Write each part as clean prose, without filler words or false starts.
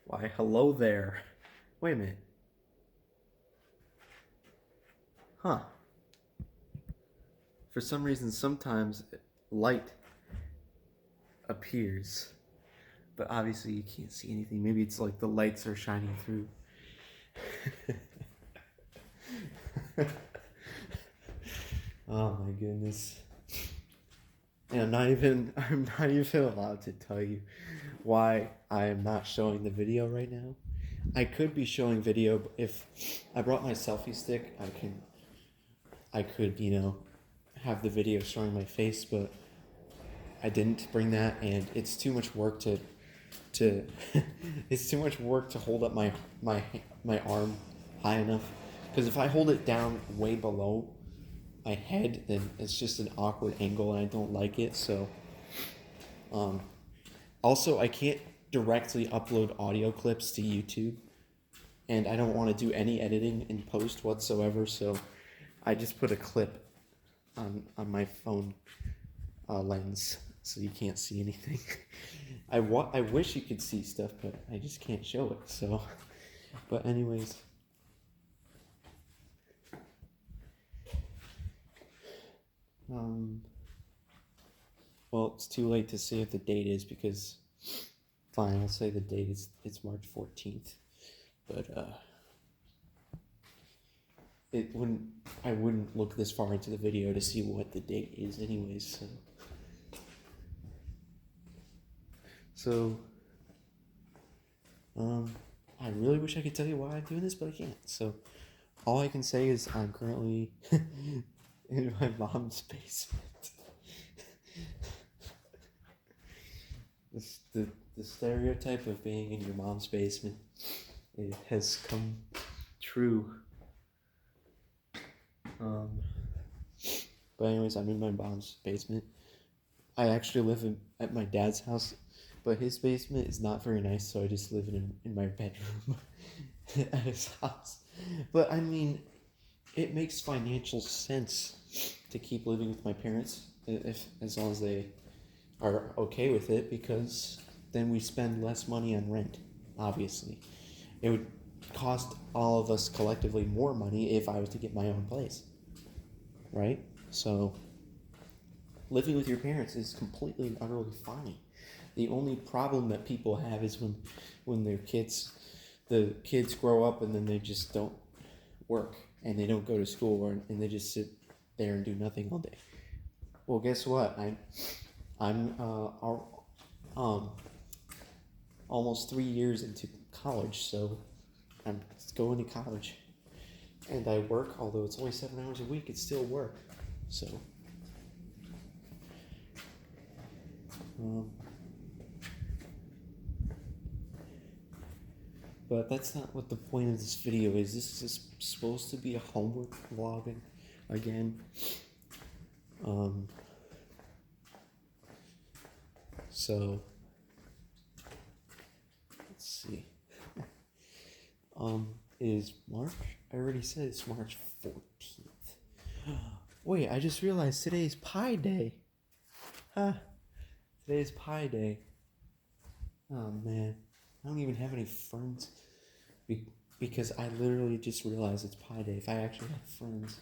Why, hello there. Wait a minute. Huh. For some reason, sometimes light appears, but obviously you can't see anything. Maybe it's like the lights are shining through. Oh my goodness. And I'm not even allowed to tell you why I am not showing the video right now. I could be showing video if I brought my selfie stick. I could, have the video showing my face, but I didn't bring that, and it's too much work to it's too much work to hold up my arm high enough. Because if I hold it down way below my head, then it's just an awkward angle, and I don't like it. So, um, also I can't directly upload audio clips to YouTube, and I don't want to do any editing in post whatsoever. So, I just put a clip on my phone lens, so you can't see anything. I wish you could see stuff, but I just can't show it. So, but anyways, well, it's too late to say what the date is because, fine, I'll say the date is it's March 14th, but it wouldn't I wouldn't look this far into the video to see what the date is, anyways. So, I really wish I could tell you why I'm doing this, but I can't. So, all I can say is I'm currently in my mom's basement. The stereotype of being in your mom's basement, it has come true. But anyways, I'm in my mom's basement. I actually live at my dad's house, but his basement is not very nice, so I just live in my bedroom at his house. But I mean, it makes financial sense to keep living with my parents if as long as they are okay with it, because then we spend less money on rent. Obviously, it would cost all of us collectively more money if I was to get my own place, right? So living with your parents is completely and utterly fine. The only problem that people have is when the kids grow up and then they just don't work and they don't go to school, and they just sit there and do nothing all day. Well, guess what? I'm almost 3 years into college, so I'm going to college, and I work. Although it's only 7 hours a week, it's still work. So, but that's not what the point of this video is. This is supposed to be a homework vlogging again. So let's see. It is March. I already said it's March 14th. Wait, I just realized today's Pi Day. Huh. Today's Pi Day. Oh man, I don't even have any friends because I literally just realized it's Pi Day. If I actually had friends,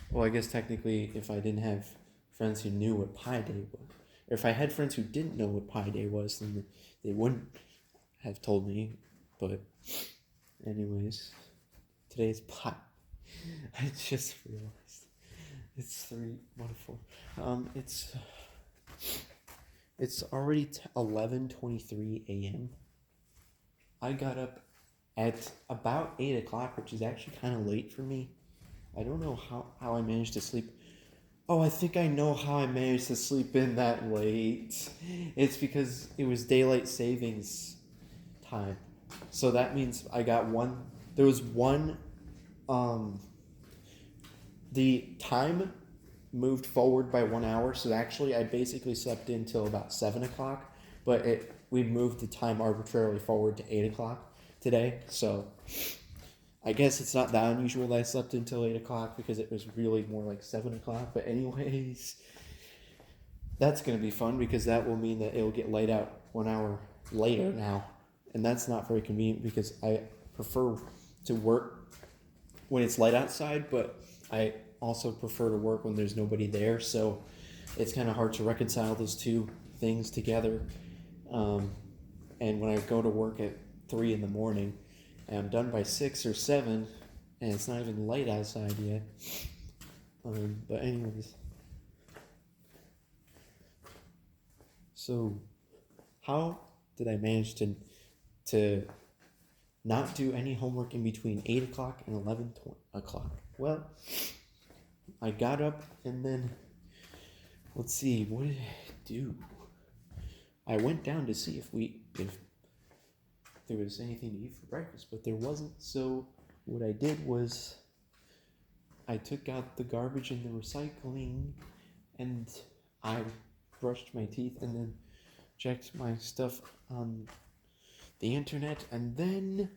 well, I guess technically, if I didn't have friends who knew what Pi Day was, or if I had friends who didn't know what Pi Day was, then they wouldn't have told me. But anyways, today's Pi. I just realized it's 3:14. It's already 11:23 a.m. I got up at about 8 o'clock, which is actually kind of late for me. I don't know how I managed to sleep. Oh, I think I know how I managed to sleep in that late. It's because it was daylight savings time. So that means there was one, the time moved forward by 1 hour. So actually I basically slept in till about 7 o'clock, but we moved the time arbitrarily forward to 8 o'clock today. So I guess it's not that unusual that I slept until 8 o'clock, because it was really more like 7 o'clock. But anyways, that's going to be fun because that will mean that it will get laid out 1 hour later now. and that's not very convenient because I prefer to work when it's light outside, but I also prefer to work when there's nobody there, so it's kind of hard to reconcile those two things together. And when I go to work at 3 in the morning, and I'm done by 6 or 7, and it's not even light outside yet. But anyways, so how did I manage to not do any homework in between 8 o'clock and 11 o'clock? Well, I got up and then, let's see, what did I do? I went down to see if there was anything to eat for breakfast, but there wasn't. So what I did was I took out the garbage and the recycling, and I brushed my teeth and then checked my stuff on the internet, and then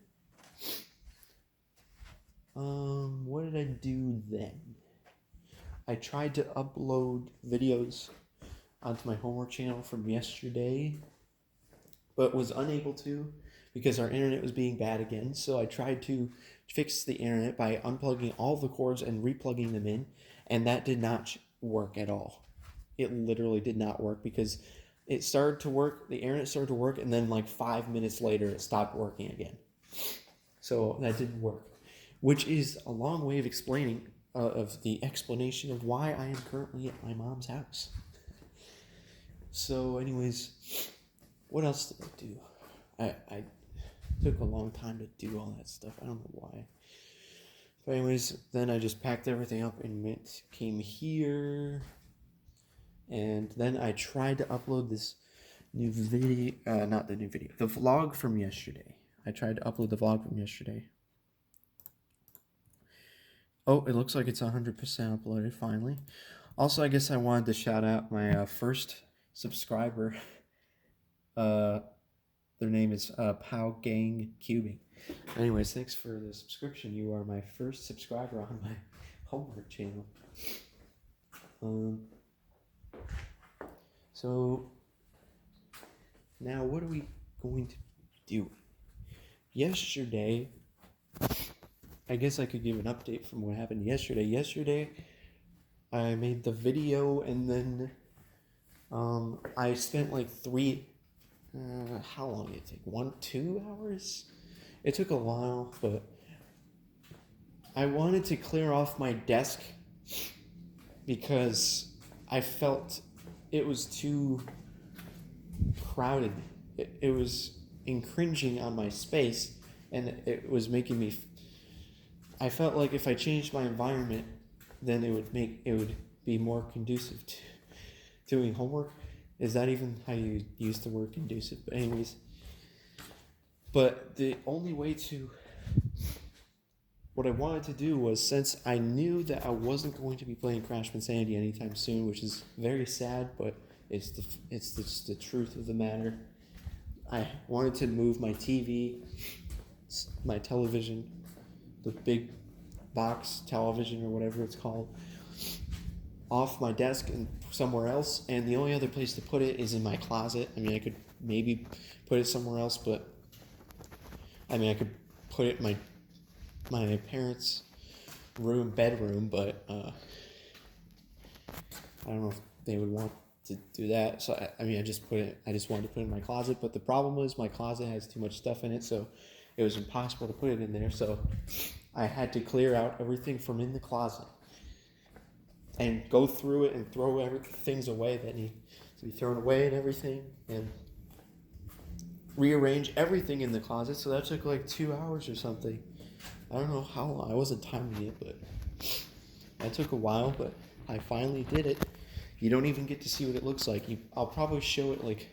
what did I do then? I tried to upload videos onto my homework channel from yesterday, but was unable to because our internet was being bad again. So I tried to fix the internet by unplugging all the cords and replugging them in, and that did not work at all. It literally did not work because it started to work, the internet started to work, and then like 5 minutes later it stopped working again. So that didn't work, which is a long way of explaining of the explanation of why I am currently at my mom's house. So anyways, what else did I do? I took a long time to do all that stuff. I don't know why. But anyways, then I just packed everything up and came here. And then I tried to upload this new video, not the new video, the vlog from yesterday. I tried to upload the vlog from yesterday. Oh, it looks like it's 100% uploaded finally. Also, I guess I wanted to shout out my first subscriber. Their name is Pow Gang Cubing. Anyways, thanks for the subscription. You are my first subscriber on my homework channel. So now what are we going to do? Yesterday, I guess I could give an update from what happened yesterday. Yesterday, I made the video, and then I spent like how long did it take? 2 hours? It took a while, but I wanted to clear off my desk because I felt it was too crowded. It was encroaching on my space, and it was making me. I felt like if I changed my environment, then it would be more conducive to doing homework. Is that even how you use the word conducive? But anyways, but the only way to. What I wanted to do was, since I knew that I wasn't going to be playing Crash Bandicoot anytime soon, which is very sad, but it's just the truth of the matter. I wanted to move my TV, my television, the big box television or whatever it's called, off my desk and somewhere else, and the only other place to put it is in my closet. I mean, I could maybe put it somewhere else, but I mean, I could put it in my parents' bedroom, but I don't know if they would want to do that. So I just wanted to put it in my closet, but the problem was my closet has too much stuff in it, so it was impossible to put it in there. So I had to clear out everything from in the closet and go through it and throw things away that need to be thrown away and everything, and rearrange everything in the closet. So that took like 2 hours or something. I don't know how long. I wasn't timing it, but that took a while, but I finally did it. You don't even get to see what it looks like. I'll probably show it like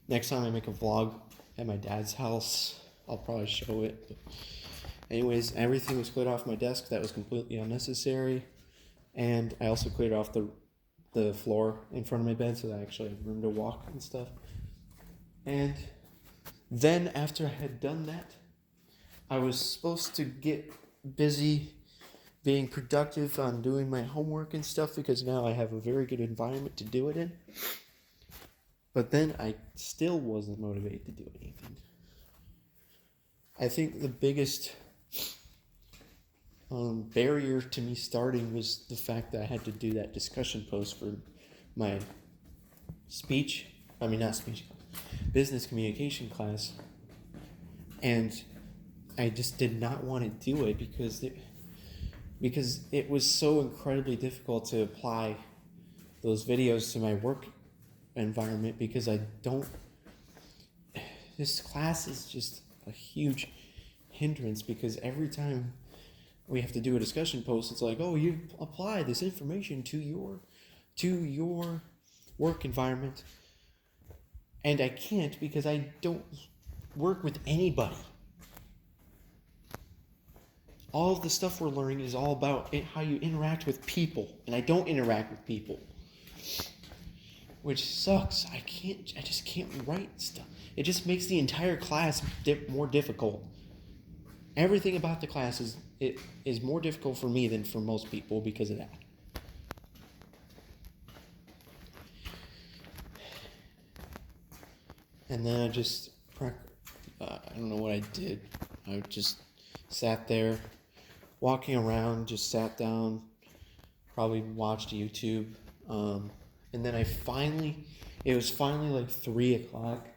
next time I make a vlog at my dad's house. I'll probably show it. But anyways, everything was cleared off my desk. That was completely unnecessary. And I also cleared off the floor in front of my bed so that I actually had room to walk and stuff. And then after I had done that, I was supposed to get busy being productive on doing my homework and stuff because now I have a very good environment to do it in. But then I still wasn't motivated to do anything. I think the biggest barrier to me starting was the fact that I had to do that discussion post for my business communication class. And I just did not want to do it because it was so incredibly difficult to apply those videos to my work environment, because this class is just a huge hindrance, because every time we have to do a discussion post, it's like, oh, you apply this information to your work environment. And I can't, because I don't work with anybody. All of the stuff we're learning is all about how you interact with people, and I don't interact with people, which sucks. I just can't write stuff. It just makes the entire class more difficult. Everything about the class is more difficult for me than for most people because of that. And then I don't know what I did. I just sat there, walking around, just sat down, probably watched YouTube. And then it was finally like 3 o'clock,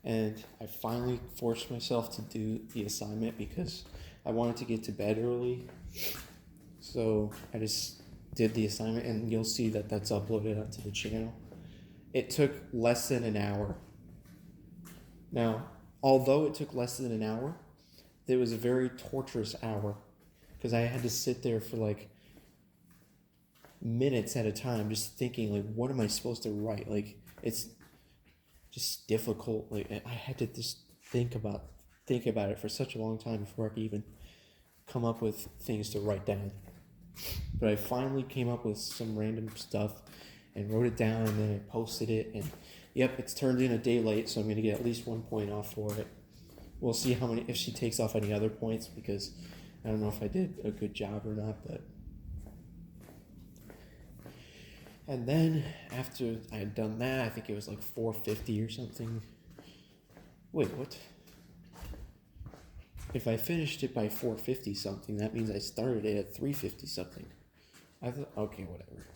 and I finally forced myself to do the assignment because I wanted to get to bed early. So I just did the assignment, and you'll see that that's uploaded onto the channel. It took less than an hour. Now, although it took less than an hour, it was a very torturous hour, because I had to sit there for like minutes at a time just thinking, like, what am I supposed to write? Like, it's just difficult. Like, I had to just think about it for such a long time before I could even come up with things to write down. But I finally came up with some random stuff and wrote it down, and then I posted it, and yep, it's turned in a day late, so I'm going to get at least 1 point off for it. We'll see if she takes off any other points, because I don't know if I did a good job or not. But and then after I had done that, I think it was like 4:50 or something. Wait, what? If I finished it by 4:50 something, that means I started it at 3:50 something. I thought, okay, whatever.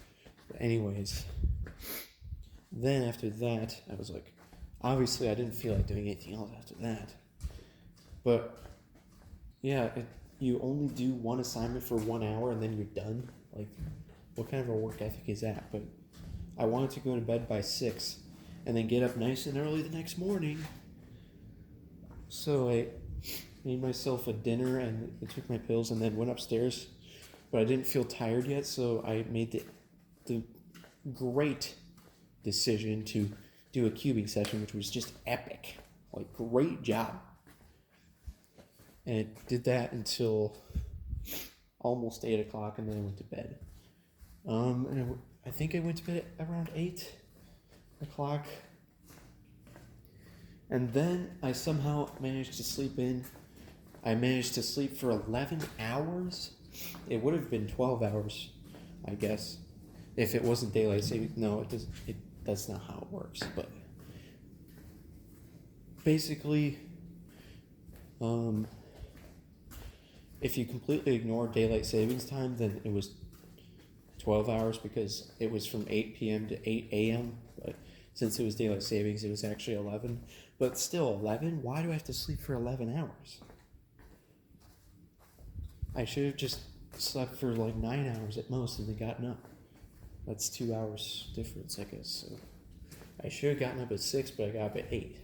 But anyways, then after that, I was like, obviously I didn't feel like doing anything else after that. But yeah, you only do one assignment for 1 hour and then you're done. Like, what kind of a work ethic is that? But I wanted to go to bed by 6 and then get up nice and early the next morning. So I made myself a dinner and I took my pills and then went upstairs. But I didn't feel tired yet, so I made the great decision to do a cubing session, which was just epic. Like, great job. And I did that until almost 8 o'clock, and then I went to bed. And I think I went to bed around 8 o'clock. And then I somehow managed to sleep in. I managed to sleep for 11 hours. It would have been 12 hours, I guess, if it wasn't daylight saving. No, it does. That's not how it works. But basically, if you completely ignore daylight savings time, then it was 12 hours, because it was from 8 p.m. to 8 a.m. But since it was daylight savings, it was actually 11. But still, 11? Why do I have to sleep for 11 hours? I should have just slept for like 9 hours at most and then gotten up. That's 2 hours difference, I guess. So I should have gotten up at 6, but I got up at 8.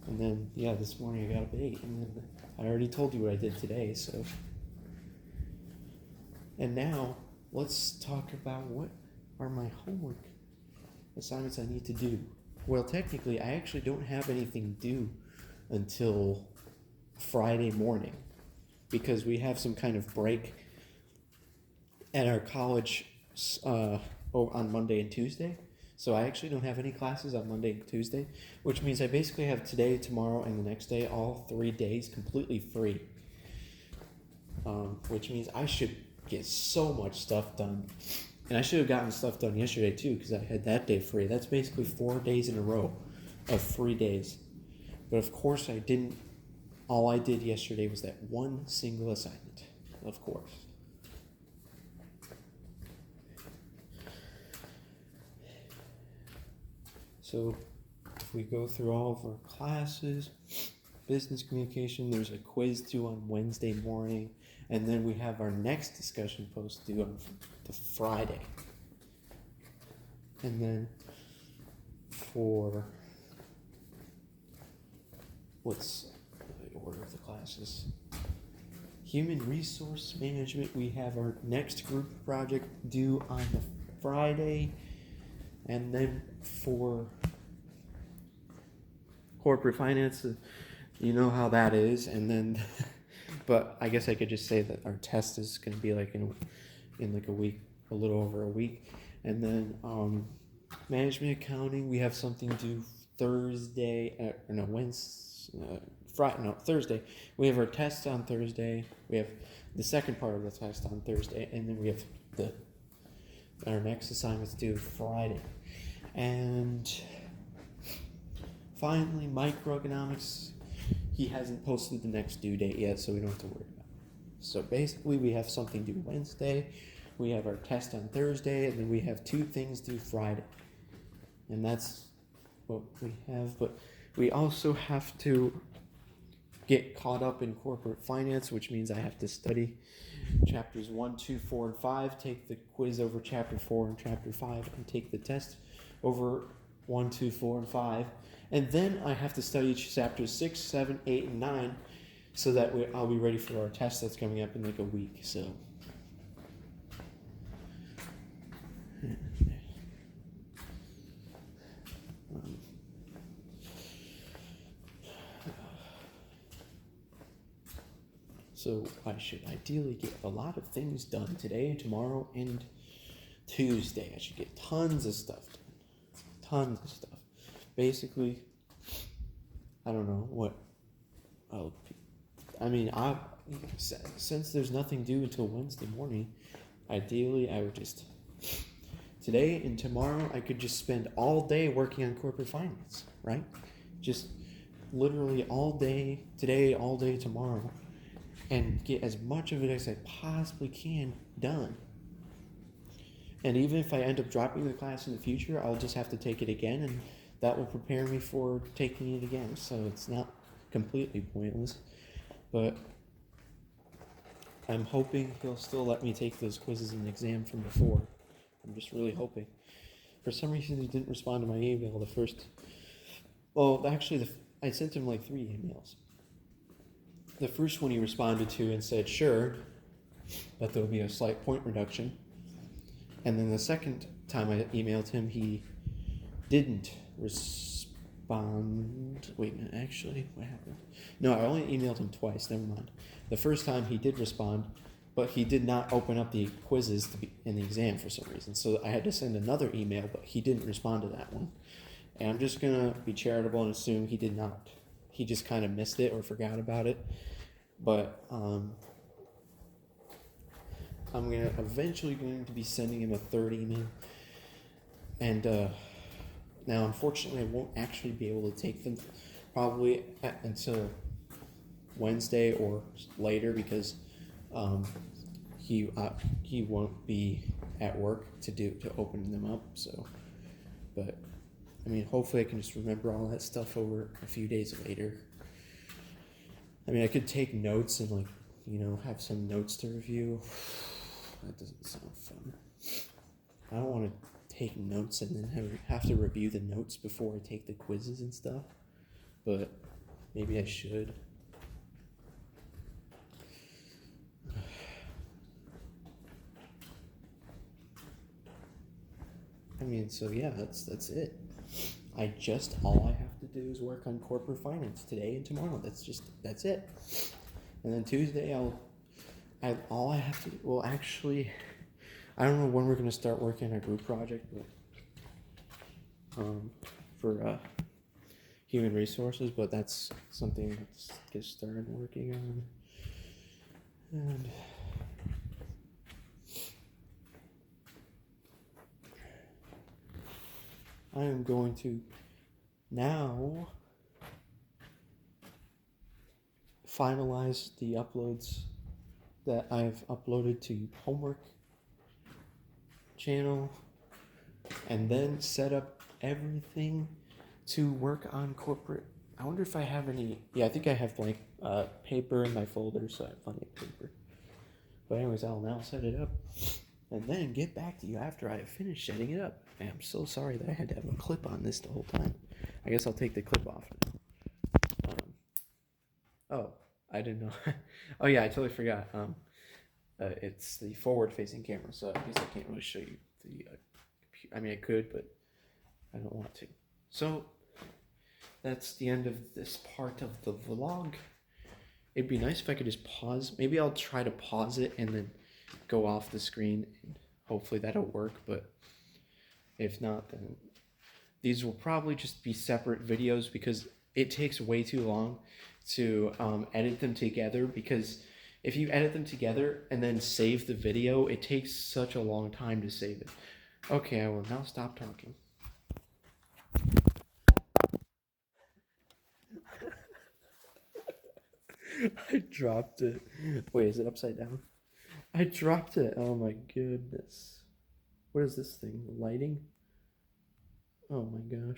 And then, yeah, this morning I got up at 8. And then I already told you what I did today, so. And now, let's talk about what are my homework assignments I need to do. Well, technically, I actually don't have anything due until Friday morning, because we have some kind of break at our college on Monday and Tuesday. So I actually don't have any classes on Monday and Tuesday, which means I basically have today, tomorrow, and the next day, all 3 days completely free. Which means I should get so much stuff done. And I should have gotten stuff done yesterday too, because I had that day free. That's basically 4 days in a row of free days. But of course I didn't all I did yesterday was that one single assignment, of course. So if we go through all of our classes, business communication, there's a quiz due on Wednesday morning, and then we have our next discussion post due on the Friday. And then for what's the order of the classes? Human resource management, we have our next group project due on the Friday. And then for corporate finance, you know how that is. And then, but I guess I could just say that our test is going to be like in like a week, a little over a week. And then management accounting, we have something due Thursday, Thursday. We have our test on Thursday. We have the second part of the test on Thursday, and then we have our next assignment's due Friday. And finally, microeconomics, he hasn't posted the next due date yet, so we don't have to worry about it. So basically, we have something due Wednesday, we have our test on Thursday, and then we have 2 things due Friday. And that's what we have, but we also have to get caught up in corporate finance, which means I have to study chapters 1, 2, 4, and 5, take the quiz over chapter 4 and chapter 5, and take the test over 1, 2, 4, and 5. And then I have to study chapters 6, 7, 8, and 9, so that I'll be ready for our test that's coming up in like a week. So So I should ideally get a lot of things done today, tomorrow, and Tuesday. I should get tons of stuff done. Tons of stuff. Basically, I don't know what since there's nothing due until Wednesday morning, ideally I would just today and tomorrow I could just spend all day working on corporate finance, right? Just literally all day today, all day tomorrow, and get as much of it as I possibly can done. And even if I end up dropping the class in the future, I'll just have to take it again, and that will prepare me for taking it again. So it's not completely pointless, but I'm hoping he'll still let me take those quizzes and exam from before. I'm just really hoping. For some reason, he didn't respond to my email I sent him like 3 emails. The first one he responded to and said, sure, that there will be a slight point reduction. And then the second time I emailed him, he didn't respond. Wait a minute, actually, what happened? No, I only emailed him twice, never mind. The first time he did respond, but he did not open up the quizzes in the exam for some reason. So I had to send another email, but he didn't respond to that one. And I'm just going to be charitable and assume he did not. He just kind of missed it or forgot about it. But I'm eventually going to be sending him a 3rd email. And now, unfortunately, I won't actually be able to take them probably until Wednesday or later, because he won't be at work to open them up. So, but I mean, hopefully, I can just remember all that stuff over a few days later. I mean, I could take notes and have some notes to review. That doesn't sound fun. I don't want to take notes and then have to review the notes before I take the quizzes and stuff. But maybe I should. I mean, so yeah, that's it. All I have to do is work on corporate finance today and tomorrow. That's it. And then Tuesday all I have to do, well, actually, I don't know when we're going to start working on our group project, but for human resources, but that's something let's get started working on. And I am going to now finalize the uploads that I've uploaded to homework channel, and then set up everything to work on corporate. I wonder if I have any. Yeah, I think I have blank paper in my folder, so I have plenty of paper. But anyways, I'll now set it up and then get back to you after I have finished setting it up. And I'm so sorry that I had to have a clip on this the whole time. I guess I'll take the clip off now. Oh, I didn't know. Oh yeah, I totally forgot. It's the forward-facing camera, so I guess I can't really show you the. I mean, I could, but I don't want to. So that's the end of this part of the vlog. It'd be nice if I could just pause. Maybe I'll try to pause it and then go off the screen, and hopefully that'll work. But if not, then these will probably just be separate videos because it takes way too long to edit them together, because if you edit them together and then save the video, it takes such a long time to save it. Okay, I will now stop talking. I dropped it. Wait, is it upside down? I dropped it. Oh my goodness. What is this thing? Lighting? Oh my gosh.